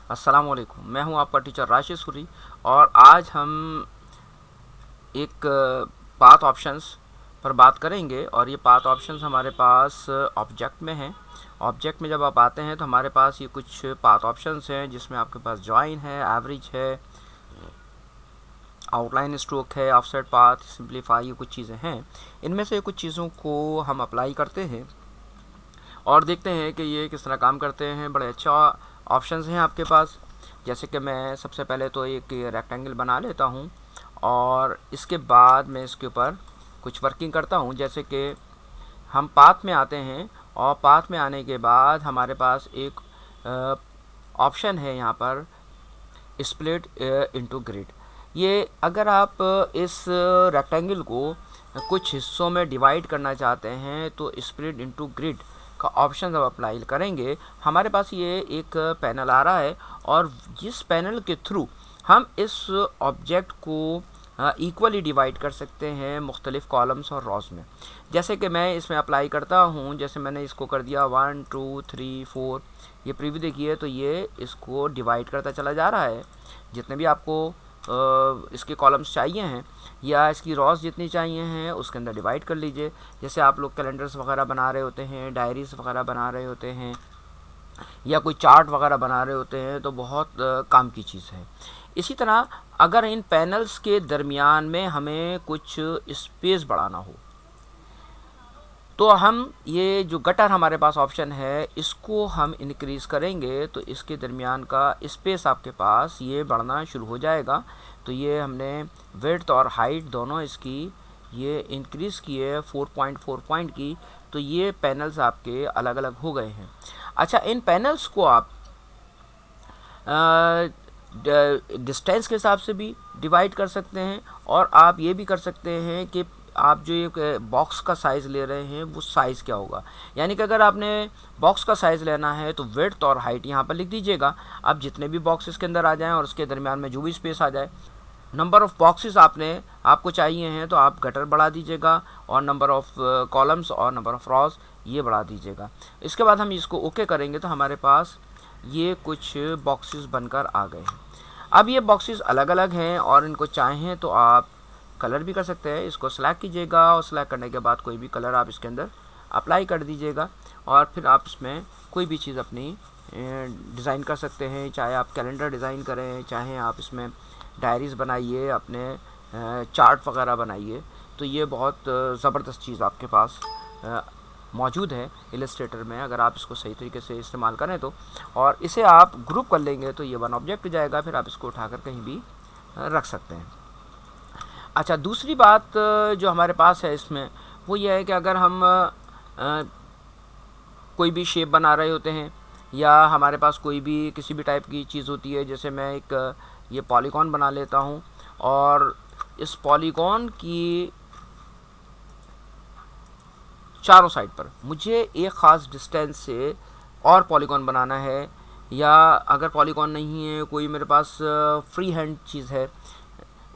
अस्सलाम वालेकुम। मैं हूं आपका टीचर राशिद सूरी और आज हम एक पाथ ऑप्शंस पर बात करेंगे। और ये पाथ ऑप्शंस हमारे पास ऑब्जेक्ट में हैं। ऑब्जेक्ट में जब आप आते हैं तो हमारे पास ये कुछ पाथ ऑप्शंस हैं जिसमें आपके पास जॉइन है, एवरेज है, आउटलाइन स्ट्रोक है, ऑफसेट पाथ, सिंपलीफाई, ये कुछ चीज़ें हैं। इनमें से कुछ चीज़ों को हम अप्लाई करते हैं और देखते हैं कि ये किस तरह काम करते हैं। बड़े अच्छा ऑप्शंस हैं आपके पास। जैसे कि मैं सबसे पहले तो एक रेक्टेंगल बना लेता हूँ और इसके बाद मैं इसके ऊपर कुछ वर्किंग करता हूँ। जैसे कि हम पाथ में आते हैं और पाथ में आने के बाद हमारे पास एक ऑप्शन है यहाँ पर स्प्लिट इनटू ग्रिड। ये अगर आप इस रेक्टेंगल को कुछ हिस्सों में डिवाइड करना चाहते हैं तो स्प्लिट इनटू ग्रिड का ऑप्शन जब अप्लाई करेंगे हमारे पास ये एक पैनल आ रहा है और जिस पैनल के थ्रू हम इस ऑब्जेक्ट को इक्वली डिवाइड कर सकते हैं मुख्तलिफ़ कॉलम्स और रॉज में। जैसे कि मैं इसमें अप्लाई करता हूँ, जैसे मैंने इसको कर दिया 1 2 3 4, ये प्रीव्यू देखिए तो ये इसको डिवाइड करता चला जा रहा है। जितने भी आपको इसके कॉलम्स चाहिए हैं या इसकी रॉज जितनी चाहिए हैं उसके अंदर डिवाइड कर लीजिए। जैसे आप लोग कैलेंडर्स वगैरह बना रहे होते हैं, डायरीज़ वगैरह बना रहे होते हैं या कोई चार्ट वगैरह बना रहे होते हैं तो बहुत काम की चीज़ है। इसी तरह अगर इन पैनल्स के दरमियान में हमें कुछ स्पेस बढ़ाना हो तो हम ये जो गटर हमारे पास ऑप्शन है इसको हम इंक्रीज़ करेंगे तो इसके दरमियान का स्पेस आपके पास ये बढ़ना शुरू हो जाएगा। तो ये हमने विड्थ और हाइट दोनों इसकी ये इंक्रीज़ की है 4.4 पॉइंट की। तो ये पैनल्स आपके अलग अलग हो गए हैं। अच्छा, इन पैनल्स को आप डिस्टेंस के हिसाब से भी डिवाइड कर सकते हैं और आप ये भी कर सकते हैं कि आप जो एक बॉक्स का साइज़ ले रहे हैं वो साइज़ क्या होगा। यानी कि अगर आपने बॉक्स का साइज़ लेना है तो विड्थ और हाइट यहाँ पर लिख दीजिएगा। अब जितने भी बॉक्सेस के अंदर आ जाएं और उसके दरमियान में जो भी स्पेस आ जाए, नंबर ऑफ़ बॉक्सेस आपको चाहिए हैं तो आप गटर बढ़ा दीजिएगा और नंबर ऑफ़ कॉलम्स और नंबर ऑफ़ रॉज ये बढ़ा दीजिएगा। इसके बाद हम इसको ओके करेंगे तो हमारे पास ये कुछ बॉक्सेस बनकर आ गए हैं। अब ये बॉक्सेस अलग अलग हैं और इनको चाहें तो आप कलर भी कर सकते हैं। इसको सेलेक्ट कीजिएगा और सेलेक्ट करने के बाद कोई भी कलर आप इसके अंदर अप्लाई कर दीजिएगा और फिर आप इसमें कोई भी चीज़ अपनी डिज़ाइन कर सकते हैं। चाहे आप कैलेंडर डिज़ाइन करें, चाहे आप इसमें डायरीज़ बनाइए, अपने चार्ट वगैरह बनाइए। तो ये बहुत ज़बरदस्त चीज़ आपके पास मौजूद है इलस्ट्रेटर में अगर आप इसको सही तरीके से इस्तेमाल करें तो। और इसे आप ग्रुप कर लेंगे तो ये वन ऑब्जेक्ट हो जाएगा, फिर आप इसको उठाकर कहीं भी रख सकते हैं। अच्छा, दूसरी बात जो हमारे पास है इसमें वो ये है कि अगर हम कोई भी शेप बना रहे होते हैं या हमारे पास कोई भी किसी भी टाइप की चीज़ होती है, जैसे मैं एक ये पॉलीगॉन बना लेता हूँ और इस पॉलीगॉन की चारों साइड पर मुझे एक ख़ास डिस्टेंस से और पॉलीगॉन बनाना है, या अगर पॉलीगॉन नहीं है कोई मेरे पास फ्री हैंड चीज़ है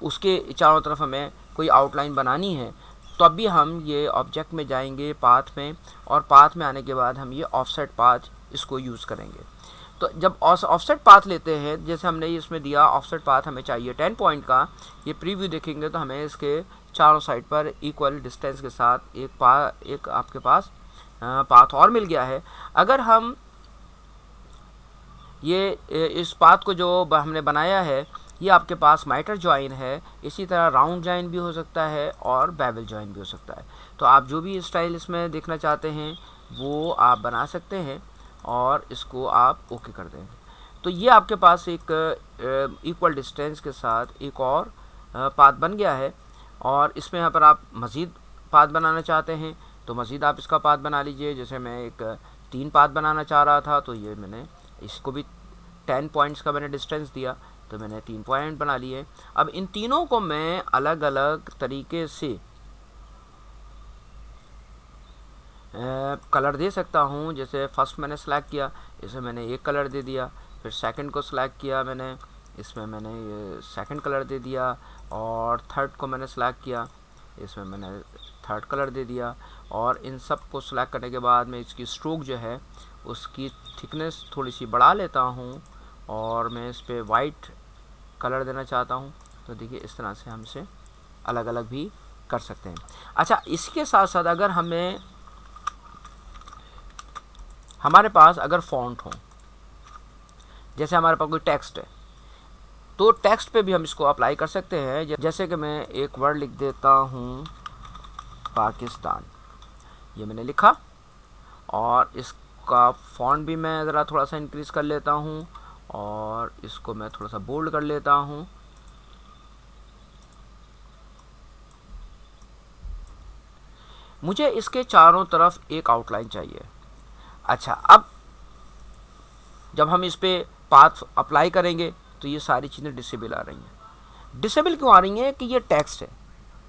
उसके चारों तरफ हमें कोई आउटलाइन बनानी है, तो अभी हम ये ऑब्जेक्ट में जाएंगे पाथ में और पाथ में आने के बाद हम ये ऑफसेट पाथ इसको यूज़ करेंगे। तो जब ऑफसेट पाथ लेते हैं, जैसे हमने इसमें दिया ऑफसेट पाथ हमें चाहिए 10 पॉइंट का, ये प्रीव्यू देखेंगे तो हमें इसके चारों साइड पर इक्वल डिस्टेंस के साथ एक आपके पास पाथ और मिल गया है। अगर हम ये इस पाथ को जो हमने बनाया है ये आपके पास माइटर जॉइन है, इसी तरह राउंड जॉइन भी हो सकता है और बेवल जॉइन भी हो सकता है। तो आप जो भी स्टाइल इसमें देखना चाहते हैं वो आप बना सकते हैं और इसको आप ओके कर दें। तो ये आपके पास एक इक्वल डिस्टेंस के साथ एक और पाथ बन गया है। और इसमें यहाँ पर आप मज़ीद पाथ बनाना चाहते हैं तो मज़ीद आप इसका पाथ बना लीजिए। जैसे मैं एक 3 पाथ बनाना चाह रहा था तो ये मैंने इसको भी 10 पॉइंट्स का मैंने डिस्टेंस दिया तो मैंने 3 पॉइंट बना लिए। अब इन तीनों को मैं अलग अलग तरीके से कलर दे सकता हूँ। जैसे फ़र्स्ट मैंने सेलेक्ट किया, इसे मैंने एक कलर दे दिया, फिर सेकंड को सेलेक्ट किया मैंने, इसमें मैंने ये सेकंड कलर दे दिया, और थर्ड को मैंने सेलेक्ट किया, इसमें मैंने थर्ड कलर दे दिया। और इन सब को सेलेक्ट करने के बाद मैं इसकी स्ट्रोक जो है उसकी थिकनेस थोड़ी सी बढ़ा लेता हूँ और मैं इस पर वाइट कलर देना चाहता हूँ, तो देखिए इस तरह से हम इसे अलग अलग भी कर सकते हैं। अच्छा, इसके साथ साथ अगर हमारे पास अगर फॉन्ट हो, जैसे हमारे पास कोई टेक्स्ट है, तो टेक्स्ट पे भी हम इसको अप्लाई कर सकते हैं। जैसे कि मैं एक वर्ड लिख देता हूँ पाकिस्तान, ये मैंने लिखा, और इसका फॉन्ट भी मैं ज़रा थोड़ा सा इंक्रीज़ कर लेता हूँ, और इसको मैं थोड़ा सा बोल्ड कर लेता हूँ। मुझे इसके चारों तरफ एक आउटलाइन चाहिए। अच्छा, अब जब हम इस पर पाथ अप्लाई करेंगे तो ये सारी चीज़ें डिसेबल आ रही हैं। डिसेबल क्यों आ रही हैं? कि ये टेक्स्ट है,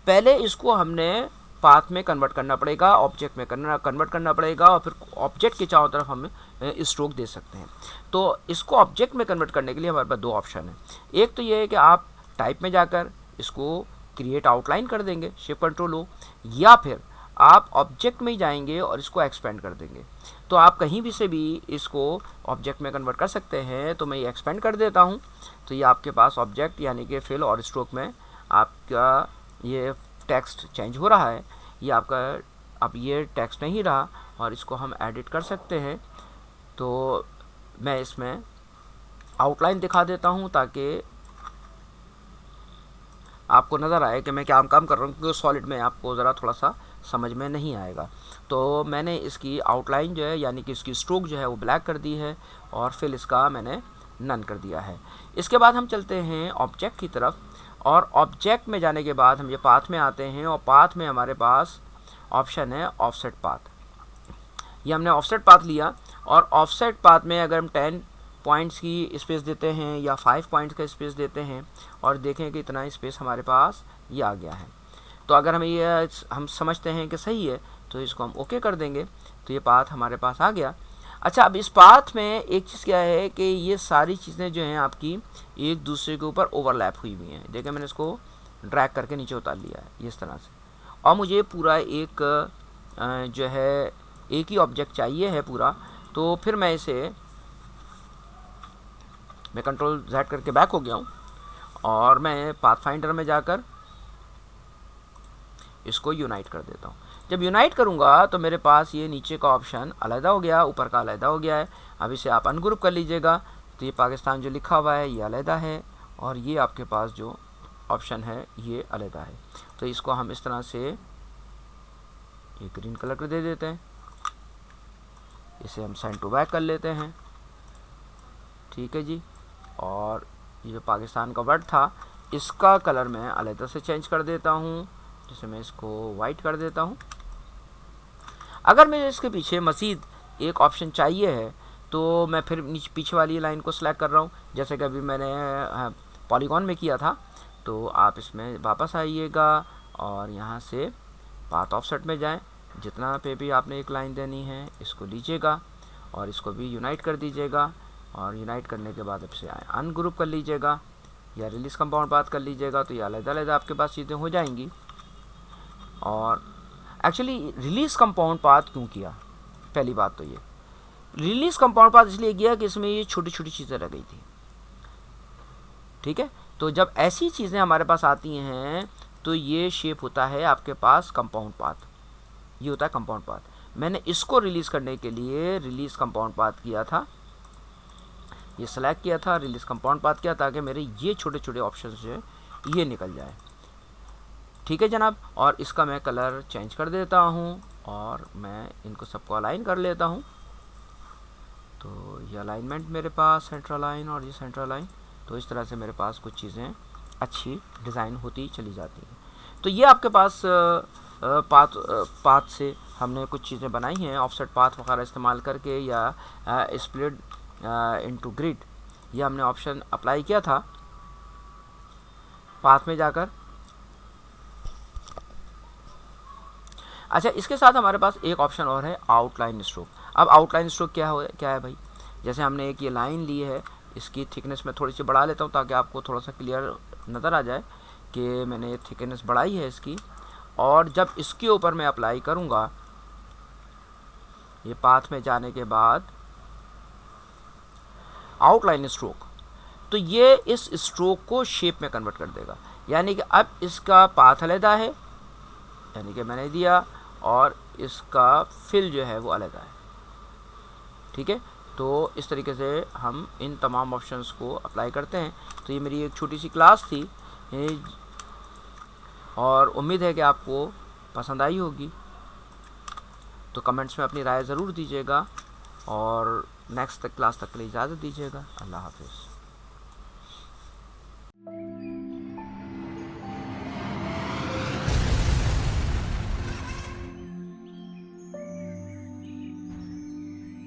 पहले इसको हमने पाथ में कन्वर्ट करना पड़ेगा, ऑब्जेक्ट में कन्वर्ट करना पड़ेगा, और फिर ऑब्जेक्ट के चारों तरफ हम स्ट्रोक दे सकते हैं। तो इसको ऑब्जेक्ट में कन्वर्ट करने के लिए हमारे पास दो ऑप्शन है। एक तो ये है कि आप टाइप में जाकर इसको क्रिएट आउटलाइन कर देंगे, शिफ्ट कंट्रोल O, या फिर आप ऑब्जेक्ट में ही जाएंगे और इसको एक्सपेंड कर देंगे। तो आप कहीं भी से भी इसको ऑब्जेक्ट में कन्वर्ट कर सकते हैं। तो मैं ये एक्सपेंड कर देता हूँ, तो ये आपके पास ऑब्जेक्ट यानी कि फिल और स्ट्रोक में आपका ये टेक्स्ट चेंज हो रहा है। ये आपका अब ये टेक्स्ट नहीं रहा, और इसको हम एडिट कर सकते हैं। तो मैं इसमें आउटलाइन दिखा देता हूँ ताकि आपको नज़र आए कि मैं क्या काम कर रहा हूँ, क्योंकि सॉलिड में आपको ज़रा थोड़ा सा समझ में नहीं आएगा। तो मैंने इसकी आउटलाइन जो है यानी कि इसकी स्ट्रोक जो है वो ब्लैक कर दी है, और फिल इसका मैंने नन कर दिया है। इसके बाद हम चलते हैं ऑब्जेक्ट की तरफ, और ऑब्जेक्ट में जाने के बाद हम ये पाथ में आते हैं, और पाथ में हमारे पास ऑप्शन है ऑफसेट पाथ। ये हमने ऑफसेट पाथ लिया, और ऑफसेट पाथ में अगर हम 10 पॉइंट्स की स्पेस देते हैं या 5 पॉइंट्स का स्पेस देते हैं, और देखें कि इतना स्पेस हमारे पास ये आ गया है। तो अगर हम समझते हैं कि सही है, तो इसको हम ओके कर देंगे, तो ये पाथ हमारे पास आ गया। अच्छा, अब इस पाथ में एक चीज़ क्या है कि ये सारी चीज़ें जो हैं आपकी एक दूसरे के ऊपर ओवरलैप हुई हुई हैं। देखिए मैंने इसको ड्रैग करके नीचे उतार लिया है इस तरह से, और मुझे पूरा एक जो है एक ही ऑब्जेक्ट चाहिए है पूरा। तो फिर मैं कंट्रोल Z करके बैक हो गया हूँ, और मैं पाथ फाइंडर में जाकर इसको यूनाइट कर देता हूँ। जब यूनाइट करूँगा तो मेरे पास ये नीचे का ऑप्शन अलहदा हो गया, ऊपर का अलहदा हो गया है। अब इसे आप अनग्रुप कर लीजिएगा, तो ये पाकिस्तान जो लिखा हुआ है ये अलहदा है, और ये आपके पास जो ऑप्शन है ये अलहदा है। तो इसको हम इस तरह से ये ग्रीन कलर कर दे देते हैं, इसे हम सेंड टू बैक कर लेते हैं। ठीक है जी, और ये जो पाकिस्तान का वर्ड था इसका कलर मैं अलहदा से चेंज कर देता हूँ, जैसे मैं इसको वाइट कर देता हूँ। अगर मुझे इसके पीछे मज़ीद एक ऑप्शन चाहिए है, तो मैं फिर पीछे वाली लाइन को सिलेक्ट कर रहा हूँ, जैसे कि अभी मैंने पॉलीगॉन में किया था। तो आप इसमें वापस आइएगा, और यहाँ से पाथ ऑफसेट में जाएं, जितना पे भी आपने एक लाइन देनी है इसको लीजिएगा, और इसको भी यूनाइट कर दीजिएगा, और यूनाइट करने के बाद इसे अनग्रुप कर लीजिएगा या रिलीज़ कंपाउंड पाथ कर लीजिएगा। तो ये अलग-अलग आपके पास चीज़ें हो जाएंगी। और एक्चुअली रिलीज़ कंपाउंड पाथ क्यों किया, पहली बात तो ये रिलीज़ कंपाउंड पाथ इसलिए किया कि इसमें ये छोटी छोटी चीज़ें रह गई थी। ठीक है, तो जब ऐसी चीज़ें हमारे पास आती हैं तो ये शेप होता है आपके पास कंपाउंड पाथ, ये होता है कंपाउंड पाथ। मैंने इसको रिलीज़ करने के लिए रिलीज़ कंपाउंड पाथ किया था, ये सेलेक्ट किया था, रिलीज़ कंपाउंड पाथ किया, ताकि मेरे ये छोटे छोटे ऑप्शन जो है ये निकल जाए। ठीक है जनाब, और इसका मैं कलर चेंज कर देता हूँ, और मैं इनको सबको अलाइन कर लेता हूँ। तो ये अलाइनमेंट मेरे पास सेंट्रल लाइन और ये सेंट्रल लाइन, तो इस तरह से मेरे पास कुछ चीज़ें अच्छी डिज़ाइन होती चली जाती हैं। तो ये आपके पास पाथ से हमने कुछ चीज़ें बनाई हैं ऑफसेट पाथ वगैरह इस्तेमाल करके, या स्प्लिट इनटू ग्रिड, ये हमने ऑप्शन अप्लाई किया था पाथ में जाकर। अच्छा, इसके साथ हमारे पास एक ऑप्शन और है आउटलाइन स्ट्रोक। अब आउटलाइन स्ट्रोक क्या है भाई, जैसे हमने एक ये लाइन ली है, इसकी थिकनेस में थोड़ी सी बढ़ा लेता हूँ ताकि आपको थोड़ा सा क्लियर नज़र आ जाए कि मैंने ये थिकनेस बढ़ाई है इसकी। और जब इसके ऊपर मैं अप्लाई करूँगा, ये पाथ में जाने के बाद आउटलाइन स्ट्रोक, तो ये इस स्ट्रोक को शेप में कन्वर्ट कर देगा। यानी कि अब इसका पाथ अलहदा है, यानी कि मैंने दिया, और इसका फिल जो है वो अलहदा है। ठीक है, तो इस तरीके से हम इन तमाम ऑप्शंस को अप्लाई करते हैं। तो ये मेरी एक छोटी सी क्लास थी, और उम्मीद है कि आपको पसंद आई होगी। तो कमेंट्स में अपनी राय ज़रूर दीजिएगा, और नेक्स्ट क्लास तक के लिए इजाज़त दीजिएगा। अल्लाह हाफिज़।